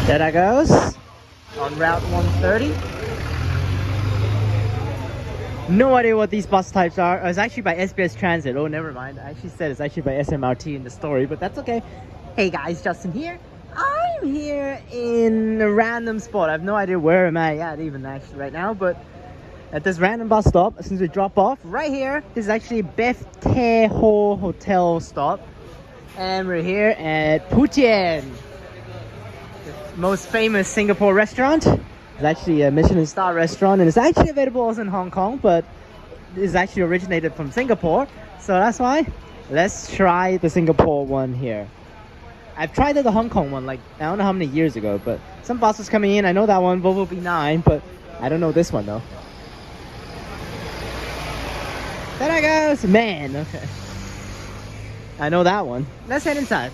There that goes. On Route 130. No idea what these bus types are. It's actually by SBS Transit. Oh, never mind. I actually said it's actually by SMRT in the story, but that's okay. Hey guys, Justin here. I'm here in a random spot. I have no idea where am I at even actually right now, but at this random bus stop, as soon as we drop off, right here, this is actually Beth Te Ho Hotel stop. And we're here at PUTIEN, the most famous Singapore restaurant. It's actually a Michelin star restaurant, and it's actually available also in Hong Kong, but it's actually originated from Singapore. So that's why let's try the Singapore one here. I've tried the Hong Kong one like I don't know how many years ago, but some buses coming in. I know that one, Volvo B9, but I don't know this one though. There I goes, man. Okay, I know that one. Let's head inside.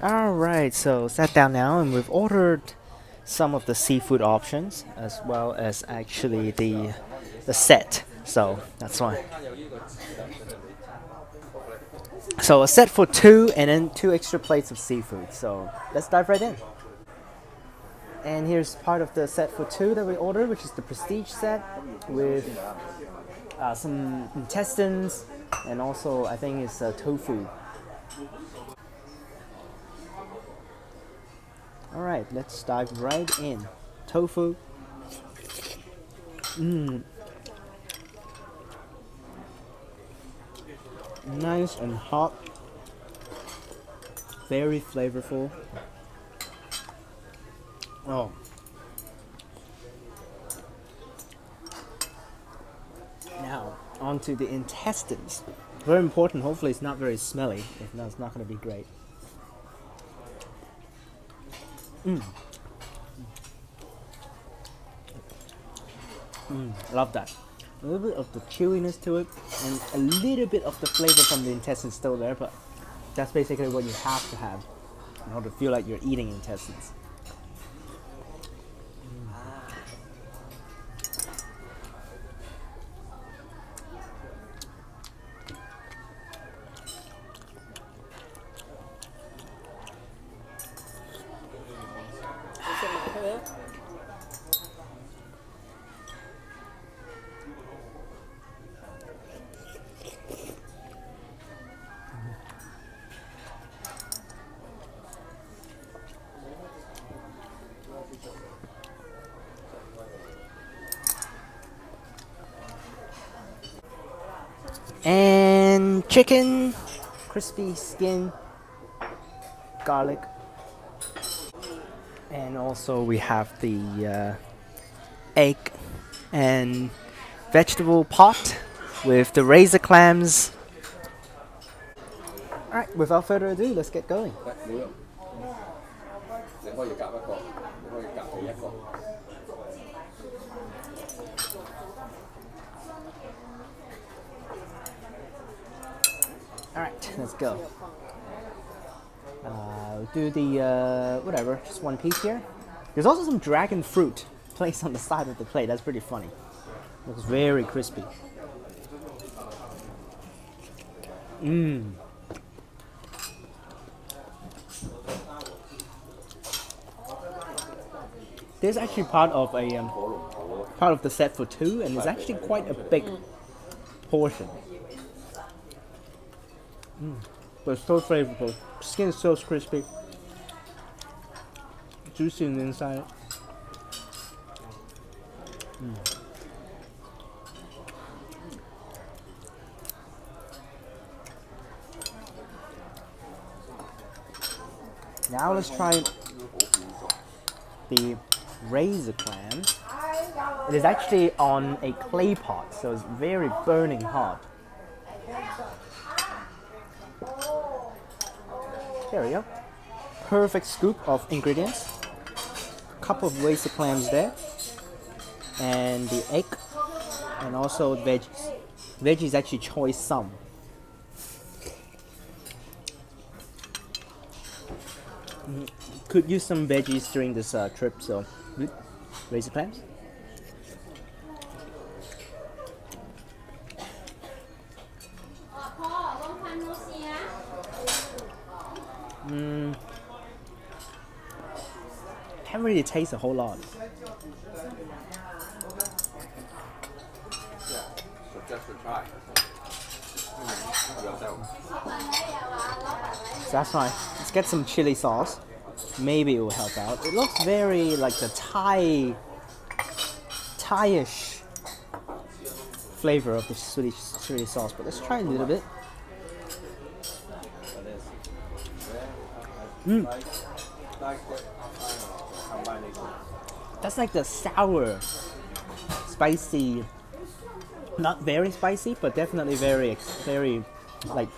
Alright, so sat down now and we've ordered some of the seafood options as well as actually the set. So that's why. So a set for 2 and then 2 extra plates of seafood. So let's dive right in. And here's part of the set for 2 that we ordered, which is the prestige set with some intestines and also I think it's tofu. Alright, let's dive right in. Tofu. Nice and hot. Very flavorful. Oh. Now, onto the intestines. Very important. Hopefully it's not very smelly. If not, it's not going to be great. Love that. A little bit of the chewiness to it and a little bit of the flavor from the intestines still there, but that's basically what you have to have in order to feel like you're eating intestines. And chicken, crispy skin, garlic, and also we have the egg and vegetable pot with the razor clams. Alright, without further ado, let's get going. Alright, let's go. We'll do the, whatever, just one piece here. There's also some dragon fruit placed on the side of the plate. That's pretty funny. Looks very crispy. This is actually part of the set for 2, and it's actually quite a big portion. But it's so flavorful. Skin is so crispy, juicy on the inside. Now let's try the razor clam. It is actually on a clay pot, so it's very burning hot. There we go. Perfect scoop of ingredients. A couple of razor clams there. And the egg. And also veggies. Veggies actually choice some. Could use some veggies during this trip, so razor clams. really taste a whole lot. So just to try. So that's fine. Let's get some chili sauce. Maybe it will help out. It looks very like the Thai-ish flavor of the sweet chili sauce, but let's try a little bit. That's like the sour, spicy, not very spicy, but definitely very, like,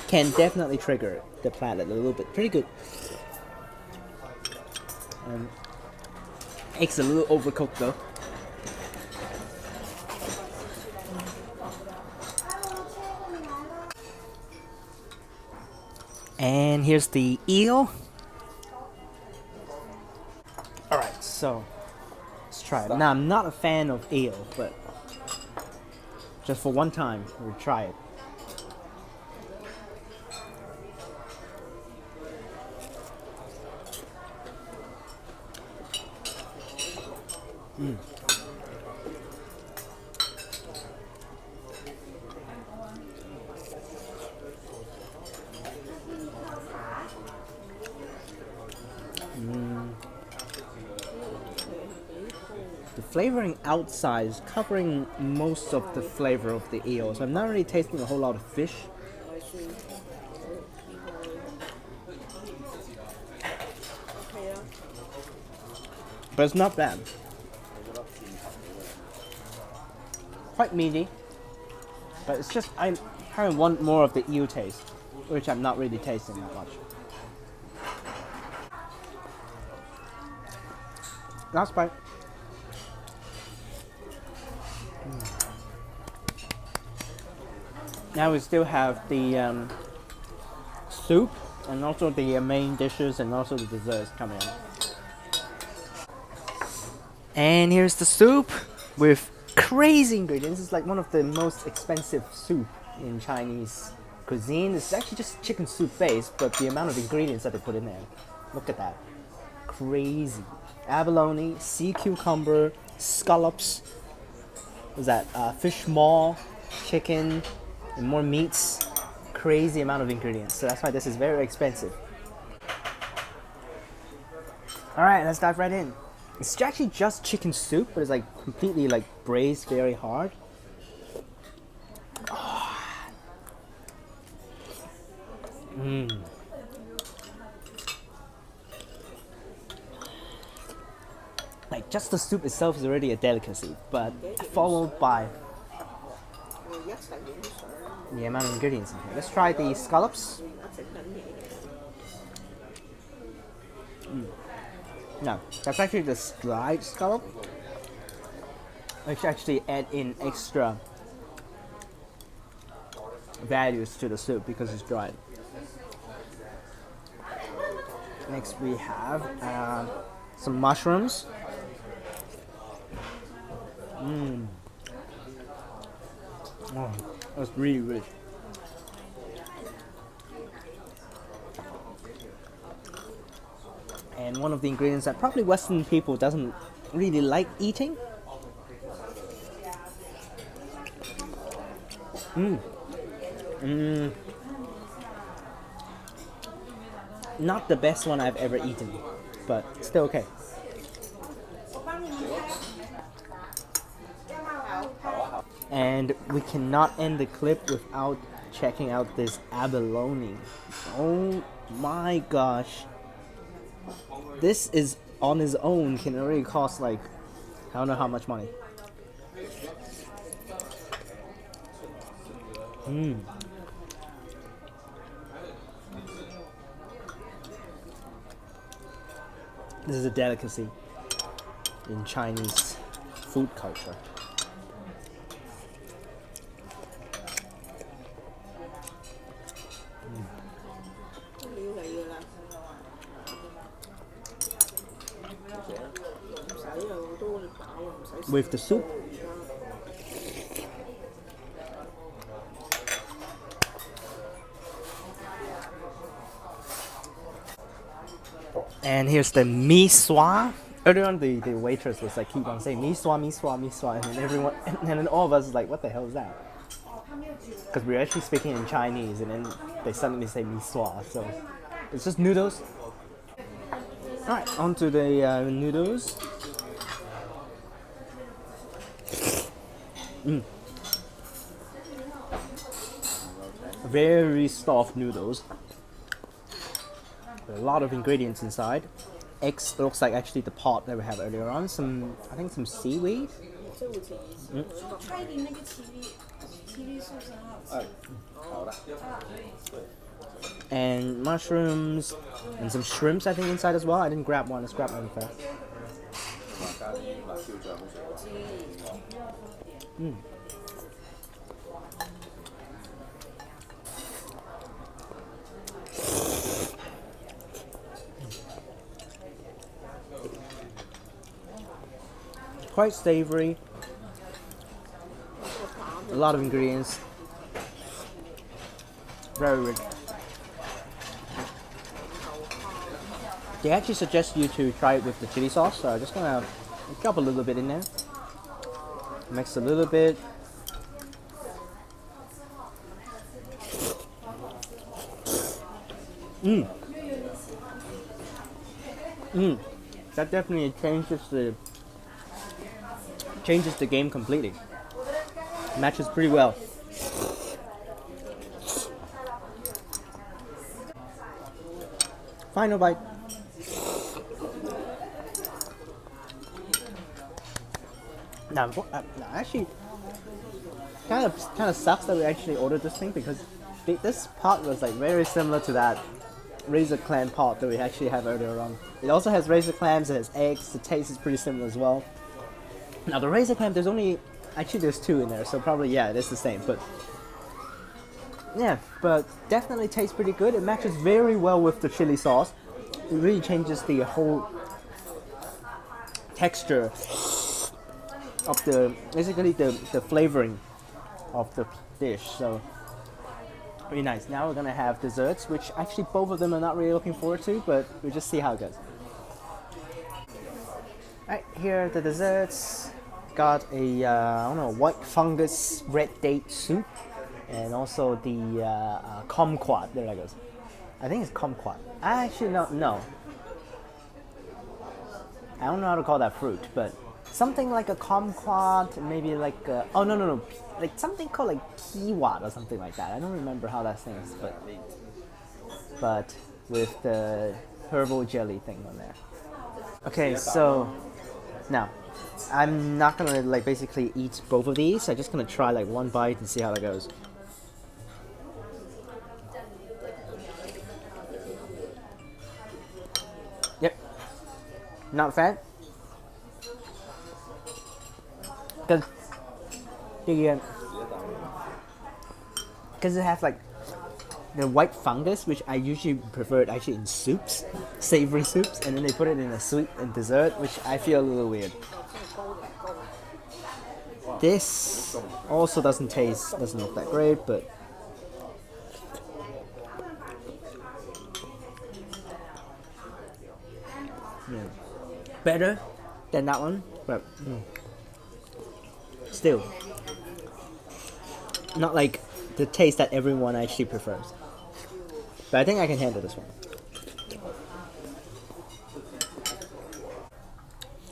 can definitely trigger the palate a little bit. Pretty good. Eggs a little overcooked though. And here's the eel. Alright, so let's try it. Now, I'm not a fan of eel, but just for one time, we'll try it. The flavoring outside is covering most of the flavor of the eel, so I'm not really tasting a whole lot of fish. But it's not bad. Quite meaty, but it's just I kind of want more of the eel taste, which I'm not really tasting that much. Last bite. Now we still have the soup and also the main dishes and also the desserts coming in. And here's the soup with crazy ingredients. It's like one of the most expensive soup in Chinese cuisine. It's actually just chicken soup base, but the amount of ingredients that they put in there, look at that. Crazy. Abalone, sea cucumber, scallops, what's that? Fish maw, chicken, and more meats. Crazy amount of ingredients. So that's why this is very expensive. Alright, let's dive right in. It's actually just chicken soup, but it's like completely like braised very hard. Like just the soup itself is already a delicacy, but followed by the amount of ingredients in here. Let's try the scallops. No, that's actually the dried scallop, which actually add in extra values to the soup because it's dried. Next we have some mushrooms. Oh, that's really rich. And one of the ingredients that probably Western people doesn't really like eating. Not the best one I've ever eaten, but still okay. And we cannot end the clip without checking out this abalone. Oh my gosh. This is on its own can already cost like, I don't know how much money. This is a delicacy in Chinese food culture. With the soup. And here's the mi swa. Earlier on, the waitress was like keep on saying mi swa, mi swa, mi swa, and then everyone, and then all of us is like, what the hell is that? Because we're actually speaking in Chinese, and then they suddenly say mi swa. So it's just noodles. All right, onto the noodles. Very soft noodles. A lot of ingredients inside. Eggs looks like actually the pot that we had earlier on. Some, I think some seaweed. And mushrooms and some shrimps I think inside as well. I didn't grab one. Let's grab one first. Quite savory. A lot of ingredients. Very rich. They actually suggest you to try it with the chili sauce, so I'm just gonna drop a little bit in there. Mix a little bit. That definitely changes the game completely. Matches pretty well. Final bite. Now, actually, kind of sucks that we actually ordered this thing because this pot was like very similar to that razor clam pot that we actually had earlier on. It also has razor clams, it has eggs. The taste is pretty similar as well. Now the razor clam, there's two in there, so probably yeah, it is the same. But yeah, but definitely tastes pretty good. It matches very well with the chili sauce. It really changes the whole texture of basically the flavoring of the dish. So very nice. Now we're gonna have desserts, which actually both of them are not really looking forward to, but we'll just see how it goes. Alright, here are the desserts. Got a I don't know, white fungus red date soup, and also the kumquat. There it goes. I think it's kumquat. I actually don't know. I don't know how to call that fruit, but something like a kumquat, maybe like a, oh no, like something called like kiwat or something like that. I don't remember how that thing is, but with the herbal jelly thing on there. Okay, so now I'm not gonna like basically eat both of these. I'm just gonna try like one bite and see how that goes. Yep, not fat. Because it has like the white fungus, which I usually prefer it actually in soups, savory soups, and then they put it in a sweet and dessert, which I feel a little weird. This also doesn't look that great, but yeah, better than that one, but still not like the taste that everyone actually prefers. But I think I can handle this one.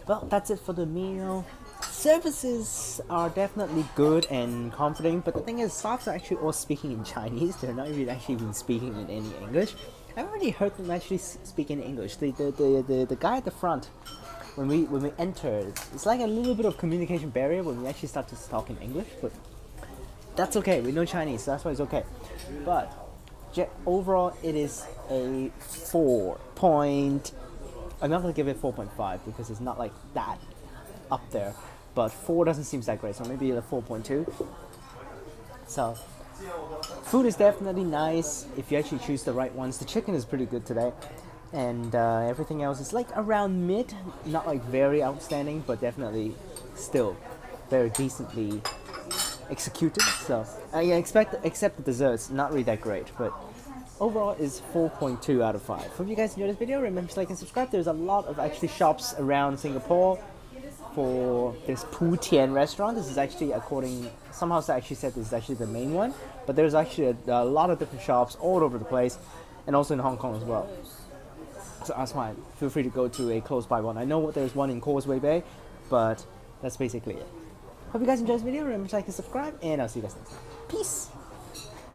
Well, that's it for the meal. Services are definitely good and comforting, but the thing is, staffs are actually all speaking in Chinese. They're not really actually even speaking in any English. I've already heard them actually speak in English. The guy at the front, when we enter, it's like a little bit of communication barrier when we actually start to talk in English, but that's okay. We know Chinese, so that's why it's okay. But overall, it is a 4 point. I'm not gonna give it 4.5 because it's not like that up there. But 4 doesn't seem that great, so maybe a 4.2. So food is definitely nice if you actually choose the right ones. The chicken is pretty good today, and everything else is like around mid, not like very outstanding, but definitely still very decently executed. So except the desserts, not really that great, but overall is 4.2 out of 5. Hope you guys enjoyed this video. Remember to like and subscribe. There's a lot of actually shops around Singapore for this PUTIEN restaurant. This is actually somehow I actually said this is actually the main one, but there's actually a lot of different shops all over the place, and also in Hong Kong as well. So that's why feel free to go to a close by one. I know there's one in Causeway Bay, but that's basically it. Hope you guys enjoyed this video. Remember to like and subscribe, and I'll see you guys next time. Peace!